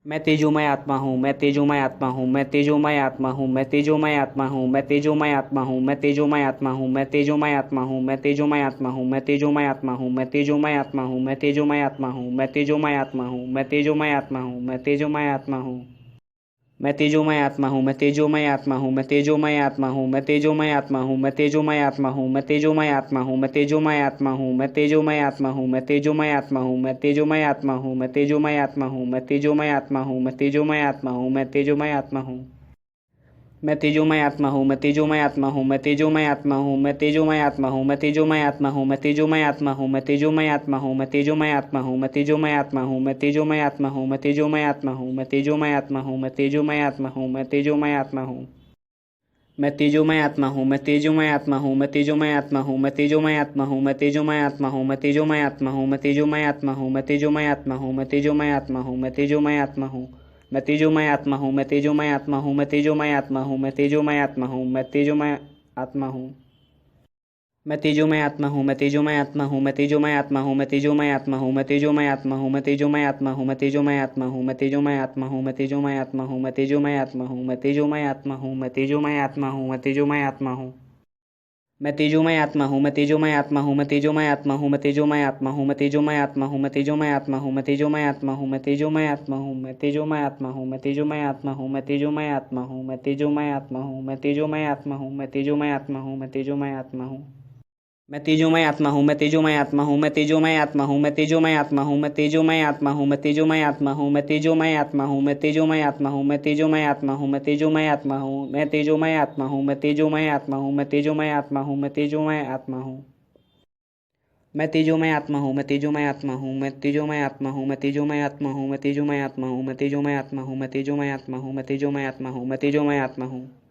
मैं तेजोमय आत्मा हूँ, मैं तेजोमय आत्मा हूँ, मैं तेजोमय आत्मा हूँ, मैं तेजोमय आत्मा हूँ, मैं तेजोमय आत्मा हूँ, मैं तेजोमय आत्मा हूँ, मैं तेजोमय आत्मा हूँ, मैं तेजोमय आत्मा हूँ, मैं तेजोमय आत्मा हूँ, मैं तेजोमय आत्मा हूँ, मैं तेजोमय आत्मा हूँ, मैं तेजोमय आत्मा हूँ, मैं तेजोमय आत्मा हूँ, मैं तेजोमय आत्मा हूँ। मैं तेजोमय आत्मा हूँ, मैं तेजोमय आत्मा हूँ, मैं तेजोमय आत्मा हूँ, मैं तेजोमय आत्मा हूँ, मैं तेजोमय आत्मा हूँ, मैं तेजोमय आत्मा हूँ, मैं तेजोमय आत्मा हूँ, मैं तेजोमय आत्मा हूँ, मैं तेजोमय आत्मा हूँ, मैं तेजोमय आत्मा हूँ, मैं तेजोमय आत्मा हूँ, मैं तेजोमय आत्मा हूँ, मैं तेजोमय आत्मा हूँ, मैं तेजोमय आत्मा हूँ। मैं तेजोमय आत्मा हूँ, मैं तेजोमय आत्मा हूँ, मैं तेजोमय आत्मा हूँ, मैं तेजोमय आत्मा हूँ, मैं तेजोमय आत्मा हूँ, मैं तेजोमय आत्मा हूँ, मैं तेजोमय आत्मा हूँ, मैं तेजोमय आत्मा हूँ, मैं तेजोमय आत्मा हूँ, मैं तेजोमय आत्मा हूँ, मैं तेजोमय आत्मा हूँ, मैं तेजोमय आत्मा हूँ, मैं तेजोमय आत्मा हूँ, मैं तेजोमय आत्मा हूँ। मैं तेजोमय आत्मा हूँ, मैं तेजोमय आत्मा हूँ, मैं तेजोमय आत्मा हूँ, मैं तेजोमय आत्मा हूँ, मैं तेजोमय आत्मा हूँ, मैं तेजोमय आत्मा हूँ, मैं तेजोमय आत्मा हूँ, मैं तेजोमय आत्मा हूँ, मैं तेजोमय आत्मा हूँ, मैं तेजोमय आत्मा हूँ। मैं तेजोमय आत्मा हूँ, मैं तेजोमय आत्मा हूँ, मैं तेजोमय आत्मा हूँ, मैं तेजोमय आत्मा हूँ, मैं तेजोमय आत्मा हूँ। मैं तेजोमय आत्मा हूँ, मैं तेजोमय आत्मा हूँ, मैं तेजोमय आत्मा हूँ, मैं तेजोमय आत्मा हूँ, मैं तेजोमय आत्मा हूँ, मैं तेजोमय आत्मा हूँ, मैं तेजोमय आत्मा हूँ, मैं तेजोमय आत्मा हूँ, मैं तेजोमय आत्मा हूँ, मैं तेजोमय आत्मा हूँ, मैं तेजोमय आत्मा हूँ, मैं तेजोमय आत्मा हूँ, मैं तेजोमय आत्मा हूँ। मैं तेजोमय आत्मा हूँ, मैं तेजोमय आत्मा हूँ, मैं तेजोमय आत्मा हूँ, मैं तेजोमय आत्मा हूँ, मैं तेजोमय आत्मा हूँ, मैं तेजोमय आत्मा हूँ, मैं तेजोमय आत्मा हूँ, मैं तेजोमय आत्मा हूँ, मैं तेजोमय आत्मा हूँ, मैं तेजोमय आत्मा हूँ, मैं तेजोमय आत्मा हूँ, मैं तेजोमय आत्मा हूँ, मैं तेजोमय आत्मा हूँ, मैं तेजोमय आत्मा हूँ, मैं तेजोमय आत्मा हूँ। मैं तेजोमय आत्मा हूँ, मैं तेजोमय आत्मा हूँ, मैं तेजोमय आत्मा हूँ, मैं तेजोमय आत्मा हूँ, मैं तेजोमय आत्मा हूँ, मैं तेजोमय आत्मा हूँ, मैं तेजोमय आत्मा हूँ, मैं तेजोमय आत्मा हूँ, मैं तेजोमय आत्मा हूँ, मैं तेजोमय आत्मा हूँ, मैं तेजोमय आत्मा हूँ, मैं तेजोमय आत्मा हूँ, मैं तेजोमय आत्मा हूँ, मैं तेजोमय आत्मा हूँ। मैं तेजोमय आत्मा हूँ, मैं तेजोमय आत्मा हूँ, मैं तेजोमय आत्मा हूँ, मैं तेजोमय आत्मा हूँ, मैं तेजोमय आत्मा हूँ, मैं तेजोमय आत्मा हूँ, मैं तेजोमय आत्मा हूँ, मैं तेजोमय आत्मा हूँ, मैं तेजोमय आत्मा हूँ।